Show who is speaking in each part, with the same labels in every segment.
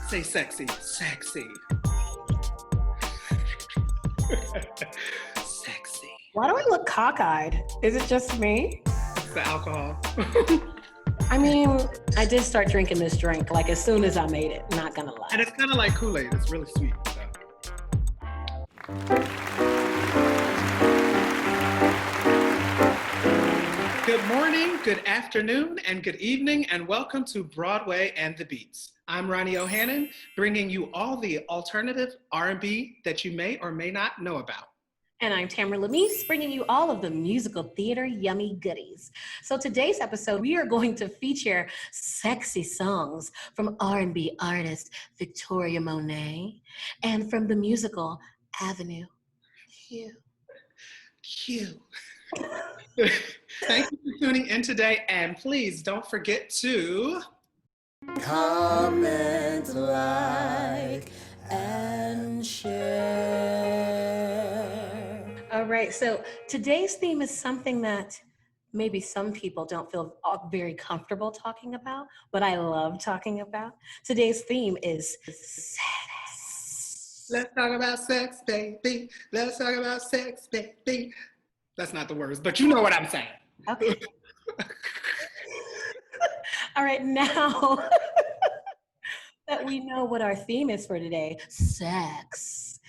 Speaker 1: Say sexy. Sexy. Sexy.
Speaker 2: Why do I look cockeyed? Is it just me?
Speaker 1: It's the alcohol.
Speaker 2: I mean, I did start drinking this drink like as soon as I made it, not gonna lie.
Speaker 1: And it's kind of like Kool-Aid. It's really sweet. So. Good morning, good afternoon, and good evening, and welcome to Broadway and the Beatz. I'm Ronnie Ohannon, bringing you all the alternative R&B that you may or may not know about.
Speaker 2: And I'm Tamra Lamese, bringing you all of the musical theater yummy goodies. So today's episode, we are going to feature sexy songs from R&B artist Victoria Monet and from the musical Avenue Q.
Speaker 1: Q. Thank you for tuning in today, and please don't forget to
Speaker 3: comment, like, and share.
Speaker 2: All right, so today's theme is something that maybe some people don't feel very comfortable talking about, but I love talking about. Today's theme is sex.
Speaker 1: Let's talk about sex, baby. Let's talk about sex, baby. That's not the words, but you know what I'm saying.
Speaker 2: Okay. All right, now that we know what our theme is for today, sex.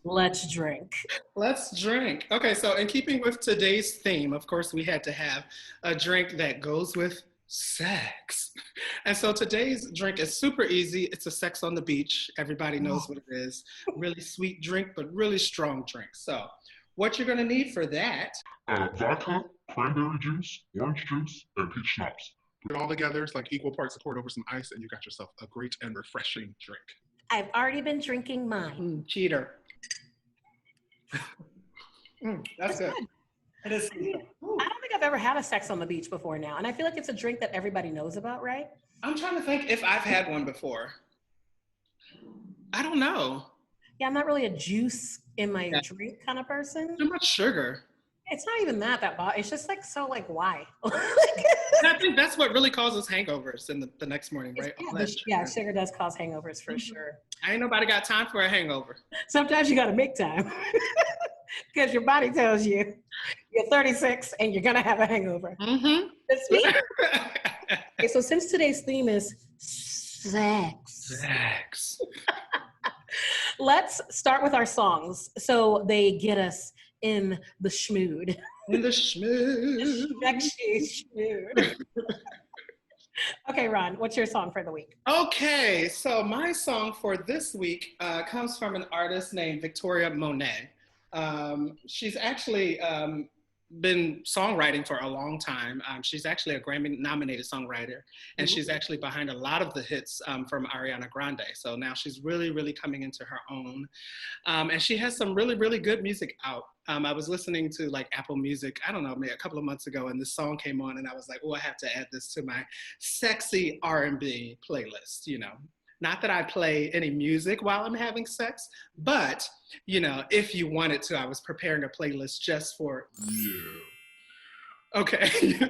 Speaker 2: Let's drink.
Speaker 1: Let's drink. Okay, so in keeping with today's theme, of course, we had to have a drink that goes with sex. And so today's drink is super easy. It's a sex on the beach. Everybody knows what it is. Really sweet drink, but really strong drink. So what you're gonna need for that.
Speaker 4: Vodka, cranberry juice, orange juice, and peach schnapps.
Speaker 5: Put it all together. It's like equal parts, poured over some ice, and you got yourself a great and refreshing drink.
Speaker 2: I've already been drinking mine.
Speaker 1: Cheater. That's good. It is.
Speaker 2: I don't think I've ever had a sex on the beach before now. And I feel like it's a drink that everybody knows about, right?
Speaker 1: I'm trying to think if I've had one before. I don't know.
Speaker 2: Yeah, I'm not really a juice in my drink kind of person.
Speaker 1: Too much sugar.
Speaker 2: It's not even that bad. It's just like, so like, why?
Speaker 1: And I think that's what really causes hangovers in the next morning, right?
Speaker 2: Yeah, sugar does cause hangovers for sure.
Speaker 1: I ain't nobody got time for a hangover.
Speaker 2: Sometimes you got to make time because your body tells you you're 36 and you're going to have a hangover.
Speaker 1: Mm-hmm.
Speaker 2: That's me. Okay, so since today's theme is sex. Let's start with our songs so they get us in the schmood.
Speaker 1: In the schmood.
Speaker 2: Schmood. Okay, Ron, what's your song for the week?
Speaker 1: Okay, so my song for this week comes from an artist named Victoria Monet. She's actually been songwriting for a long time. She's actually a Grammy-nominated songwriter, and she's actually behind a lot of the hits from Ariana Grande. So now she's really, really coming into her own. And she has some really, really good music out. I was listening to like Apple Music, I don't know, maybe a couple of months ago, and this song came on, and I was like, oh, I have to add this to my sexy R&B playlist, you know. Not that I play any music while I'm having sex, but, you know, if you wanted to, I was preparing a playlist just for you. Okay.
Speaker 2: Getting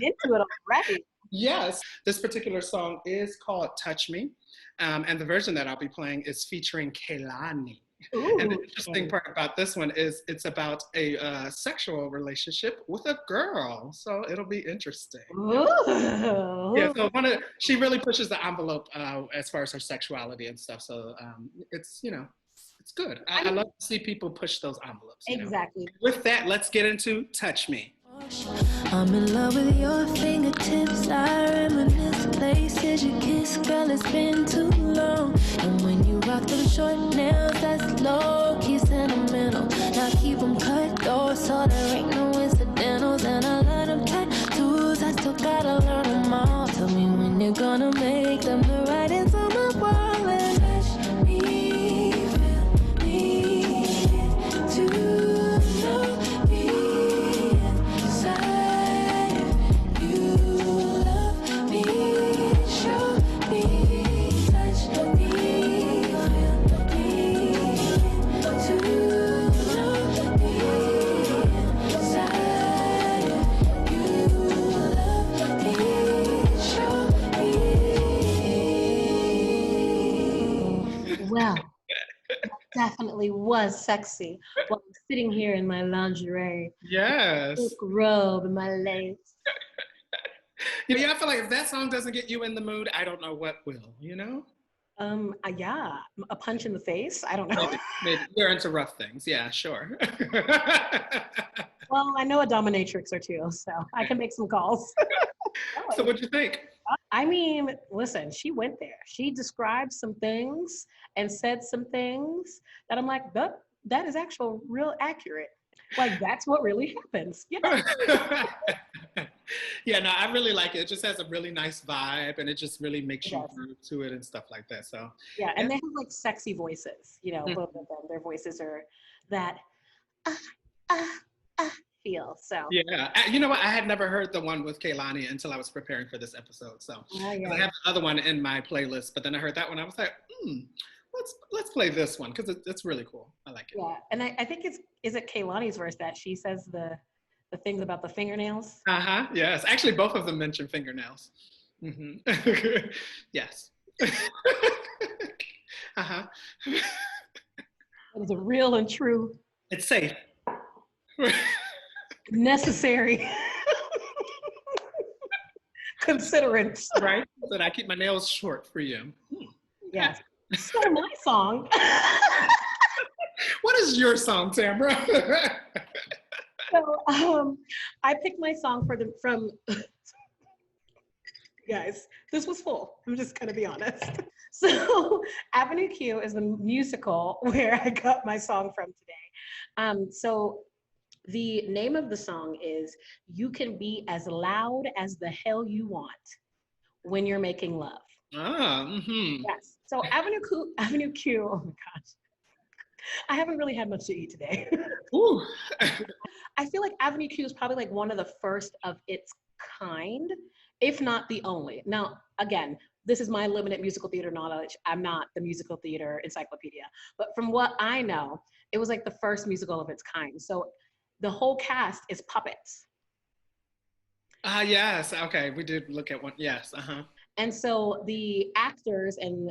Speaker 2: into it already.
Speaker 1: Yes. This particular song is called Touch Me, and the version that I'll be playing is featuring Kehlani.
Speaker 2: Ooh.
Speaker 1: And the interesting part about this one is it's about a sexual relationship with a girl. So it'll be interesting.
Speaker 2: Ooh.
Speaker 1: Yeah, so she really pushes the envelope as far as her sexuality and stuff. So it's, you know, it's good. I love to see people push those envelopes.
Speaker 2: Exactly.
Speaker 1: You know? With that, let's get into Touch Me.
Speaker 3: I'm in love with your fingertips. I reminisce places you kiss. Girl, it's been too long. And when you rock them short nails, that's low-key sentimental. Now keep them cut though, so there ain't no incidentals. And I love them tattoos, I still gotta learn them all. Tell me when you're gonna make them the writings on my wall. And touch me, feel me, to know me.
Speaker 2: Well, that definitely was sexy while I'm sitting here in my lingerie.
Speaker 1: Yes.
Speaker 2: Silk robe and my lace.
Speaker 1: Yeah, I feel like if that song doesn't get you in the mood, I don't know what will, you know?
Speaker 2: Yeah, a punch in the face. I don't know.
Speaker 1: Maybe you're into rough things. Yeah, sure.
Speaker 2: Well, I know a dominatrix or two, so I can make some calls.
Speaker 1: So what'd you think?
Speaker 2: I mean, listen, she went there. She described some things and said some things that I'm like, that is actual real accurate. Like, that's what really happens. You know?
Speaker 1: Yeah, no, I really like it. It just has a really nice vibe, and it just really makes you
Speaker 2: Yes.
Speaker 1: groove to it and stuff like that. So
Speaker 2: Yeah, and they have like sexy voices, you know, both of them. Their voices are that feel. So
Speaker 1: yeah, you know what? I had never heard the one with Kehlani until I was preparing for this episode. So 'cause I have the other one in my playlist, but then I heard that one. I was like, let's play this one because it's really cool. I like it.
Speaker 2: Yeah, and I think is it Kehlani's verse that she says the things about the fingernails?
Speaker 1: Yes, actually, both of them mention fingernails. Yes.
Speaker 2: It is a real and true.
Speaker 1: It's safe.
Speaker 2: Necessary. Considerance.
Speaker 1: Right? That I keep my nails short for you.
Speaker 2: Yes. So my song.
Speaker 1: What is your song, Tamra?
Speaker 2: So I picked my song from guys, this was full. I'm just gonna be honest. So Avenue Q is the musical where I got my song from today. So the name of the song is "You Can Be As Loud as the Hell You Want When You're Making Love." Yes. So Avenue Q, oh my gosh. I haven't really had much to eat today.
Speaker 1: Ooh.
Speaker 2: I feel like Avenue Q is probably like one of the first of its kind, if not the only. Now, again, this is my limited musical theater knowledge. I'm not the musical theater encyclopedia. But from what I know, it was like the first musical of its kind. So the whole cast is puppets.
Speaker 1: Yes. Okay. We did look at one. Yes.
Speaker 2: And so the actors and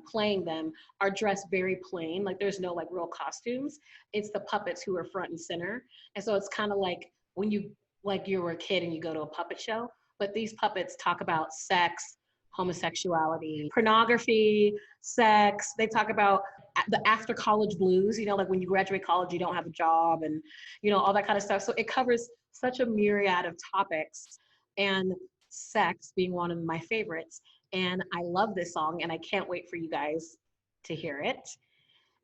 Speaker 2: playing them are dressed very plain. Like there's no like real costumes. It's the puppets who are front and center. And so it's kind of like when you were a kid and you go to a puppet show, but these puppets talk about sex, homosexuality, pornography, sex. They talk about the after college blues, you know, like when you graduate college, you don't have a job and, you know, all that kind of stuff. So it covers such a myriad of topics, and sex being one of my favorites. And I love this song and I can't wait for you guys to hear it.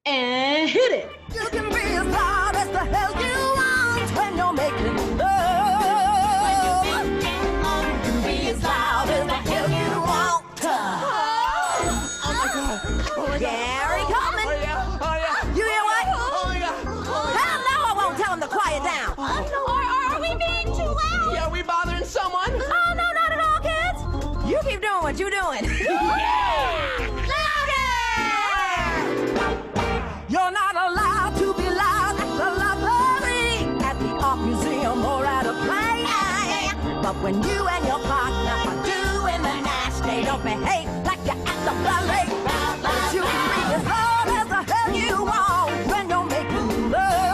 Speaker 2: And hit it.
Speaker 3: You can be as loud as the hell you want when you're making love. You can be as loud as the hell you want. Oh my God. Gary coming.
Speaker 6: Oh yeah.
Speaker 3: You hear what?
Speaker 6: Oh yeah.
Speaker 3: Hell no, I won't tell him to quiet down. Are we being too loud?
Speaker 6: Yeah, we bothering someone?
Speaker 3: Oh, no, not at all, kids. You keep doing what you're doing. Yeah! Louder! You're not allowed to be loud at the library, at the art museum, or at a play. But when you and your partner are doing the nasty, don't behave like you're at the ballet. But you can be as loud as the hell you want when you're making love.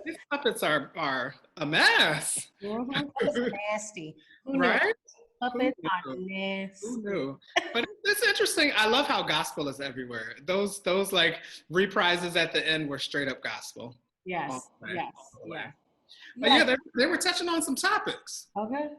Speaker 1: These puppets are a mess.
Speaker 2: It's nasty.
Speaker 1: Right?
Speaker 2: Puppets are nasty.
Speaker 1: Who knew? But it's interesting. I love how gospel is everywhere. Those like reprises at the end were straight up gospel.
Speaker 2: Yes. Yes. Yeah.
Speaker 1: But yeah, they were touching on some topics.
Speaker 2: Okay.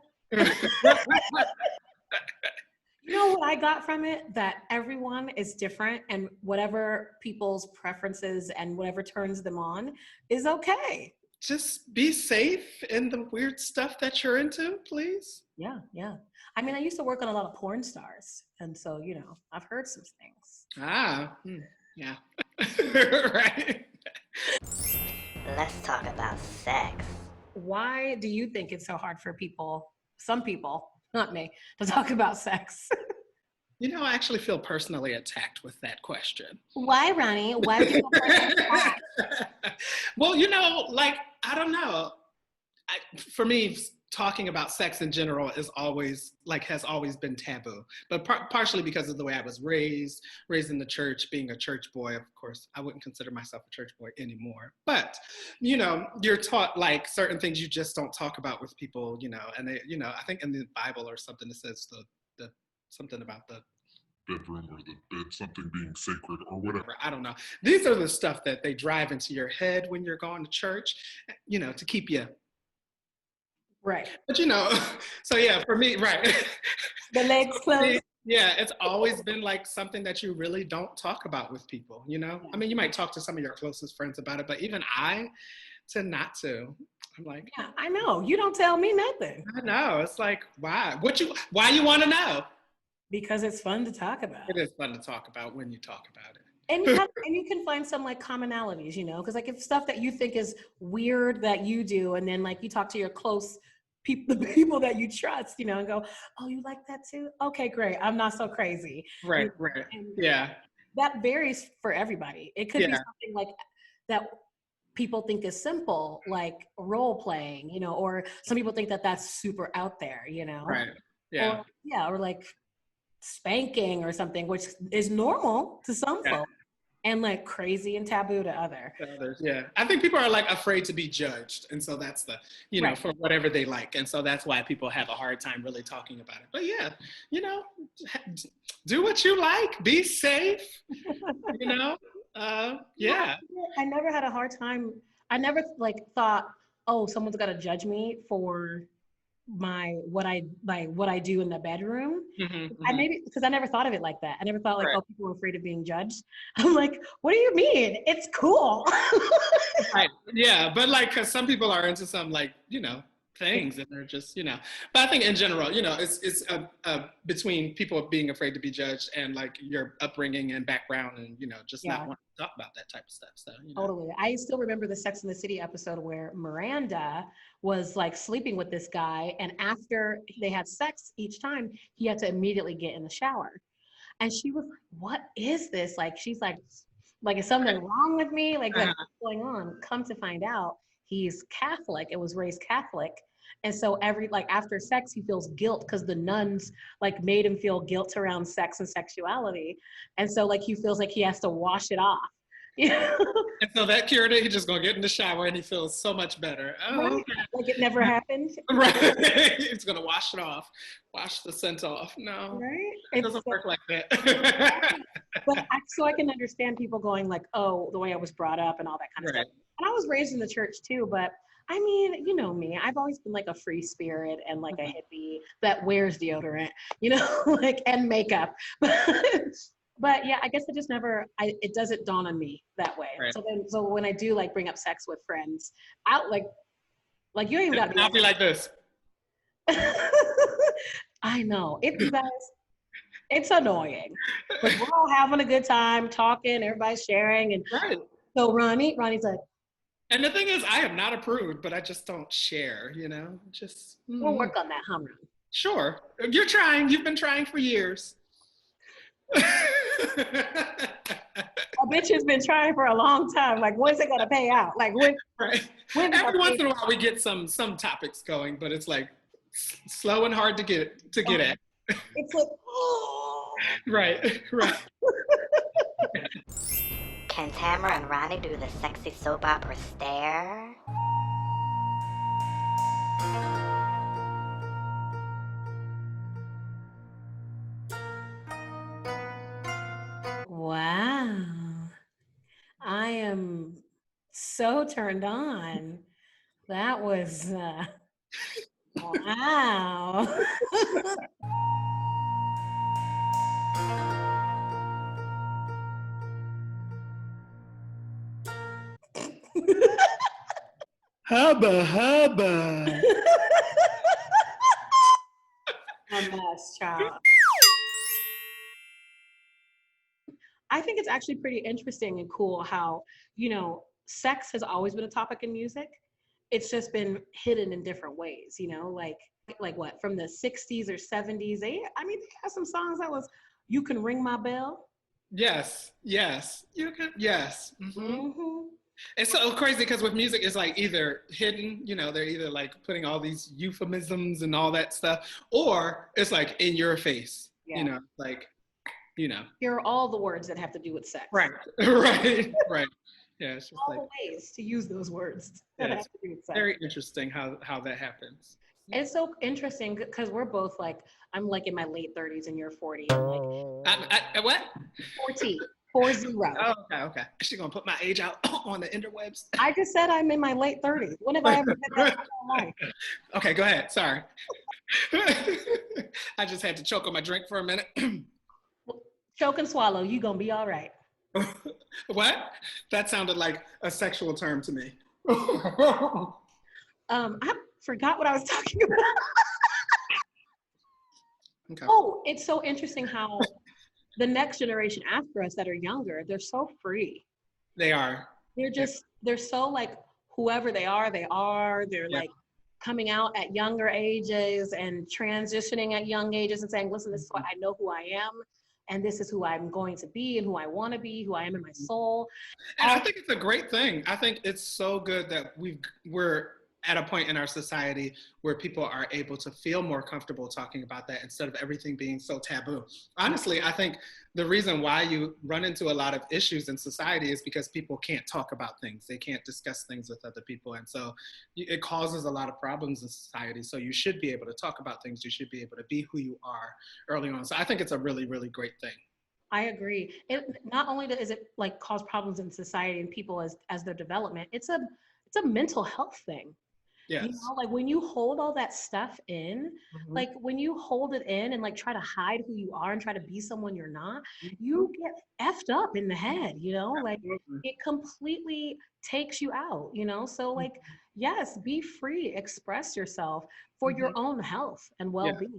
Speaker 2: You know what I got from it? That everyone is different and whatever people's preferences and whatever turns them on is okay.
Speaker 1: Just be safe in the weird stuff that you're into, please.
Speaker 2: Yeah, yeah. I mean, I used to work on a lot of porn stars. And so, you know, I've heard some things.
Speaker 1: Yeah. Right.
Speaker 7: Let's talk about sex.
Speaker 2: Why do you think it's so hard for people, some people, not me, to talk about sex?
Speaker 1: You know, I actually feel personally attacked with that question.
Speaker 2: Why, Ronnie? Why do you feel
Speaker 1: Well, you know, like, I don't know. For me, talking about sex in general is always has always been taboo, but partially because of the way I was raised in the church, being a church boy. Of course, I wouldn't consider myself a church boy anymore, but you're taught like certain things you just don't talk about with people, and they, I think in the Bible or something it says the something about the
Speaker 4: bedroom or the bed, something being sacred or whatever.
Speaker 1: I don't know. These are the stuff that they drive into your head when you're going to church, to keep you.
Speaker 2: Right.
Speaker 1: But so yeah, for me, right.
Speaker 2: The legs closed.
Speaker 1: Yeah, it's always been like something that you really don't talk about with people,
Speaker 2: Yeah.
Speaker 1: I mean, you might talk to some of your closest friends about it, but even I tend not to. I'm like,
Speaker 2: yeah, I know. You don't tell me nothing.
Speaker 1: I know. It's like, why? Why you want to know?
Speaker 2: Because it's fun to talk about.
Speaker 1: It is fun to talk about when you talk about it.
Speaker 2: And you can find some like commonalities, because like if stuff that you think is weird that you do, and then like you talk to your close people, the people that you trust, and go, oh, you like that too? Okay, great. I'm not so crazy.
Speaker 1: Right.
Speaker 2: And
Speaker 1: Yeah.
Speaker 2: that varies for everybody. It could be something like that people think is simple, like role playing, or some people think that that's super out there,
Speaker 1: Right. Yeah.
Speaker 2: Or like spanking or something, which is normal to some folks and like crazy and taboo to others.
Speaker 1: Yeah. I think people are like afraid to be judged. And so that's the,
Speaker 2: Right.
Speaker 1: for whatever they like. And so that's why people have a hard time really talking about it. But yeah, do what you like, be safe, yeah.
Speaker 2: I never had a hard time. I never like thought, oh, someone's got to judge me for what I do in the bedroom. Because I never thought of it like that. I never thought like,
Speaker 1: right.
Speaker 2: oh, people are afraid of being judged. I'm like, what do you mean? It's cool.
Speaker 1: Right. Yeah, but like, because some people are into some like, things, and they're just, but I think in general, it's between people being afraid to be judged and like your upbringing and background, and just not wanting to talk about that type of stuff. So
Speaker 2: Totally. I still remember the Sex and the City episode where Miranda was like sleeping with this guy, and after they had sex each time, he had to immediately get in the shower. And she was like, what is this? Like, she's like, is something wrong with me? Like, what's going on? Come to find out, he's Catholic and was raised Catholic. And so after sex, he feels guilt because the nuns like made him feel guilt around sex and sexuality. And so like he feels like he has to wash it off.
Speaker 1: And so that cured it. He's just gonna get in the shower and he feels so much better. Oh,
Speaker 2: right?
Speaker 1: okay.
Speaker 2: Like it never happened.
Speaker 1: Right. He's gonna wash it off, wash the scent off. No,
Speaker 2: right?
Speaker 1: It doesn't work like that.
Speaker 2: But so I can understand people going like, oh, the way I was brought up and all that kind of stuff. And I was raised in the church too, but I mean, you know me, I've always been like a free spirit and like a hippie that wears deodorant, like, and makeup. But yeah, I guess it just never, it doesn't dawn on me that way.
Speaker 1: Right.
Speaker 2: So when I do like bring up sex with friends, out like you ain't even got to
Speaker 1: I'll be like this.
Speaker 2: I know, it's annoying. But we're all having a good time, talking, everybody's sharing. And
Speaker 1: right.
Speaker 2: So Ronnie's like,
Speaker 1: and the thing is, I am not a prude, but I just don't share, just.
Speaker 2: We'll work on that, Ronnie.
Speaker 1: Sure. You're trying. You've been trying for years.
Speaker 2: A bitch has been trying for a long time. Like, when's it gonna pay out? Like, when?
Speaker 1: Right. Every once in a while, we get some topics going, but it's like slow and hard to get at.
Speaker 2: It's like, oh.
Speaker 1: Right.
Speaker 7: Can Tamra and Ronnie do the sexy soap opera stare?
Speaker 2: Wow. I am so turned on. That was, wow.
Speaker 1: Hubba.
Speaker 2: A mess, child. I think it's actually pretty interesting and cool how, sex has always been a topic in music. It's just been hidden in different ways, like what, from the 60s or 70s. They have some songs that was, You Can Ring My Bell.
Speaker 1: Yes. You can, yes. Mm-hmm.
Speaker 2: Mm-hmm.
Speaker 1: It's so crazy because with music, it's like either hidden, they're either like putting all these euphemisms and all that stuff, or it's like in your face,
Speaker 2: Yeah.
Speaker 1: like,
Speaker 2: Here are all the words that have to do with sex.
Speaker 1: Right, right. Yeah, it's just
Speaker 2: All
Speaker 1: like,
Speaker 2: the ways to use those words that
Speaker 1: yeah,
Speaker 2: have
Speaker 1: it's
Speaker 2: to do with sex.
Speaker 1: very interesting how that happens.
Speaker 2: It's so interesting because we're both like, I'm like in my late 30s and you're 40. I'm like
Speaker 1: What?
Speaker 2: 40.
Speaker 1: Oh, okay. She's gonna put my age out on the interwebs.
Speaker 2: I just said I'm in my late 30s. When have I ever said that in my life?
Speaker 1: Okay, go ahead. Sorry. I just had to choke on my drink for a minute.
Speaker 2: Choke and swallow. You gonna be all right.
Speaker 1: What? That sounded like a sexual term to me.
Speaker 2: I forgot what I was talking about.
Speaker 1: Okay.
Speaker 2: Oh, it's so interesting how the next generation after us that are younger, they're so free.
Speaker 1: They are.
Speaker 2: They're so like whoever they are. They're like coming out at younger ages and transitioning at young ages and saying, listen, this is what I know who I am. And this is who I'm going to be and who I want to be, who I am in my soul.
Speaker 1: And I think it's a great thing. I think it's so good that we're at a point in our society where people are able to feel more comfortable talking about that instead of everything being so taboo. Honestly, I think the reason why you run into a lot of issues in society is because people can't talk about things. They can't discuss things with other people. And so it causes a lot of problems in society. So you should be able to talk about things. You should be able to be who you are early on. So I think it's a really, really great thing.
Speaker 2: I agree. It not only does it like cause problems in society and people as their development, it's a mental health thing.
Speaker 1: Yes.
Speaker 2: Like when you hold all that stuff in, like when you hold it in and like try to hide who you are and try to be someone you're not, you get effed up in the head, like it completely takes you out, so like, yes, be free, express yourself for your own health and well-being,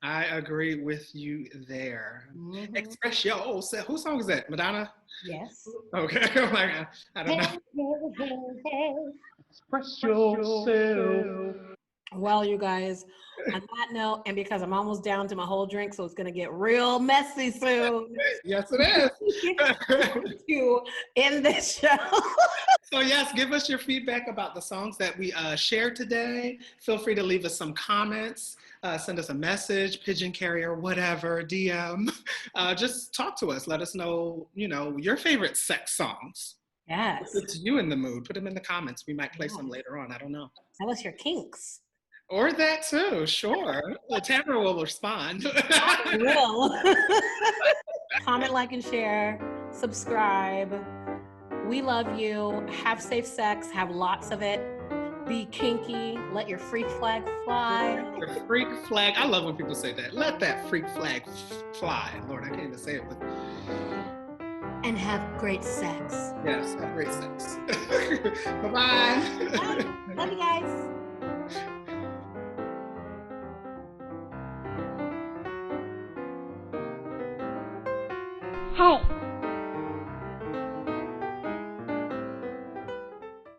Speaker 1: I agree with you there. Express your old self. Whose song is that? Madonna?
Speaker 2: Yes.
Speaker 1: Okay. Oh my God. I don't know.
Speaker 5: Express yourself.
Speaker 2: Well, you guys, on that note, and because I'm almost down to my whole drink, so it's going to get real messy soon.
Speaker 1: Yes, it is.
Speaker 2: To end this show.
Speaker 1: So yes, give us your feedback about the songs that we shared today. Feel free to leave us some comments. Send us a message, pigeon carrier, whatever, DM. Just talk to us. Let us know, your favorite sex songs.
Speaker 2: Yes.
Speaker 1: It's you in the mood. Put them in the comments. We might play some later on. I don't know.
Speaker 2: Tell us your kinks.
Speaker 1: Or that too, sure. Tamra will respond.
Speaker 2: I will. Comment, like, and share. Subscribe. We love you. Have safe sex. Have lots of it. Be kinky. Let your freak flag fly.
Speaker 1: Your freak flag. I love when people say that. Let that freak flag fly. Lord, I can't even say it.
Speaker 2: And have great sex.
Speaker 1: Yes, have great sex. Bye-bye.
Speaker 2: Bye. Love you guys.
Speaker 3: Hey.